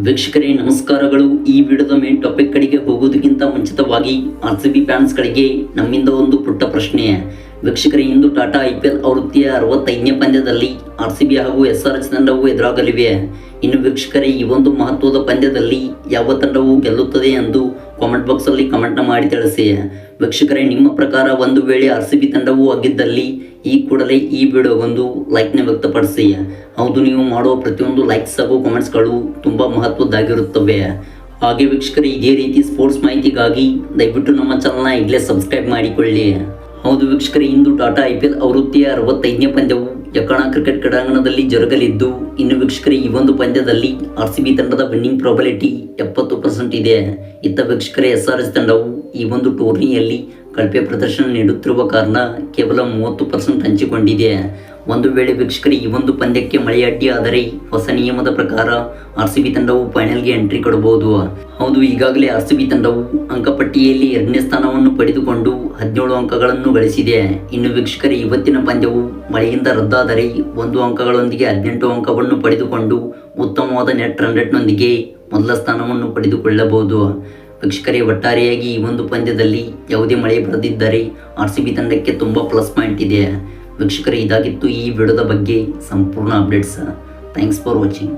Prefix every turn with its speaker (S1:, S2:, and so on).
S1: ವೀಕ್ಷಕರೇ ನಮಸ್ಕಾರಗಳು. ಈ ವಿಡಿಯೋದ ಮೇನ್ ಟಾಪಿಕ್ ಕಡೆಗೆ ಹೋಗೋದಕ್ಕಿಂತ ಮುಂಚಿತವಾಗಿ RCB ಫ್ಯಾನ್ಸ್ಗಳಿಗೆ ನಮ್ಮಿಂದ ಒಂದು ಪುಟ್ಟ ಪ್ರಶ್ನೆ. ವೀಕ್ಷಕರೇ, ಇಂದು ಟಾಟಾ IPL ಆವೃತ್ತಿಯ 65ನೇ ಪಂದ್ಯದಲ್ಲಿ RCB ಹಾಗೂ SRH ತಂಡವು ಎದುರಾಗಲಿವೆ. ಇನ್ನು ವೀಕ್ಷಕರೇ, ಈ ಒಂದು ಮಹತ್ವದ ಪಂದ್ಯದಲ್ಲಿ ಯಾವ ತಂಡವು ಗೆಲ್ಲುತ್ತದೆ ಎಂದು ಕಾಮೆಂಟ್ ಬಾಕ್ಸಲ್ಲಿ ಕಮೆಂಟ್ನ ಮಾಡಿ ತಿಳಿಸಿ. ವೀಕ್ಷಕರೇ, ನಿಮ್ಮ ಪ್ರಕಾರ ಒಂದು ವೇಳೆ RCB ತಂಡವು ಆಗಿದ್ದಲ್ಲಿ ಈ ಕೂಡಲೇ ಈ ವಿಡಿಯೋಗೊಂದು ಲೈಕ್ನ ವ್ಯಕ್ತಪಡಿಸಿ. ಹೌದು, ನೀವು ಮಾಡುವ ಪ್ರತಿಯೊಂದು ಲೈಕ್ಸ್ ಹಾಗೂ ಕಾಮೆಂಟ್ಸ್ಗಳು ತುಂಬ ಮಹತ್ವದ್ದಾಗಿರುತ್ತವೆ. ಹಾಗೆ ವೀಕ್ಷಕರೇ, ಇದೇ ರೀತಿ ಸ್ಪೋರ್ಟ್ಸ್ ಮಾಹಿತಿಗಾಗಿ ದಯವಿಟ್ಟು ನಮ್ಮ ಚಾನಲ್ನ ಈಗಲೇ ಸಬ್ಸ್ಕ್ರೈಬ್ ಮಾಡಿಕೊಳ್ಳಿ. ಹೌದು ವೀಕ್ಷಕರೇ, ಇಂದು ಟಾಟಾ IPL ಆವೃತ್ತಿಯ 65ನೇ ಪಂದ್ಯವು ಯಕಣ ಕ್ರಿಕೆಟ್ ಕ್ರೀಡಾಂಗಣದಲ್ಲಿ ಜರುಗಲಿದ್ದು, ಇನ್ನು ವೀಕ್ಷಕರೇ, ಈ ಒಂದು ಪಂದ್ಯದಲ್ಲಿ RCB ತಂಡದ ವಿನ್ನಿಂಗ್ ಪ್ರಾಬಬಿಲಿಟಿ 70% ಇದೆ. ಇತ್ತ ವೀಕ್ಷಕರೇ, SRH ತಂಡವು ಈ ಒಂದು ಟೂರ್ನಿಯಲ್ಲಿ ಕಳಪೆ ಪ್ರದರ್ಶನ ನೀಡುತ್ತಿರುವ ಕಾರಣ ಕೇವಲ 30% ಹಂಚಿಕೊಂಡಿದೆ. ಒಂದು ವೇಳೆ ವೀಕ್ಷಕರೇ, ಈ ಒಂದು ಪಂದ್ಯಕ್ಕೆ ಮಳೆ ಅಡ್ಡಿ ಆದರೆ ಹೊಸ ನಿಯಮದ ಪ್ರಕಾರ RCB ತಂಡವು ಫೈನಲ್ಗೆ ಎಂಟ್ರಿ ಕೊಡಬಹುದು. ಹೌದು, ಈಗಾಗಲೇ RCB ತಂಡವು ಅಂಕಪಟ್ಟಿಯಲ್ಲಿ 2ನೇ ಸ್ಥಾನವನ್ನು ಪಡೆದುಕೊಂಡು 17 ಅಂಕಗಳನ್ನು ಗಳಿಸಿದೆ. ಇನ್ನು ವೀಕ್ಷಕರೇ, ಇವತ್ತಿನ ಪಂದ್ಯವು ಮಳೆಯಿಂದ ರದ್ದಾದರೆ 1 ಅಂಕಗಳೊಂದಿಗೆ 18 ಅಂಕವನ್ನು ಪಡೆದುಕೊಂಡು ಉತ್ತಮವಾದ ನೆಟ್ ರನ್ ರೇಟ್ನೊಂದಿಗೆ ಮೊದಲ ಸ್ಥಾನವನ್ನು ಪಡೆದುಕೊಳ್ಳಬಹುದು. ವೀಕ್ಷಕರೇ, ಒಟ್ಟಾರೆಯಾಗಿ ಈ ಒಂದು ಪಂದ್ಯದಲ್ಲಿ ಯಾವುದೇ ಮಳೆ ಬರದಿದ್ದರೆ RCB ತಂಡಕ್ಕೆ ತುಂಬ ಪ್ಲಸ್ ಪಾಯಿಂಟ್ ಇದೆ. ವೀಕ್ಷಕರೇ, ಇದಾಗಿತ್ತು ಈ ವಿಡಿಯೋದ ಬಗ್ಗೆ ಸಂಪೂರ್ಣ ಅಪ್ಡೇಟ್ಸ್. Thanks for watching.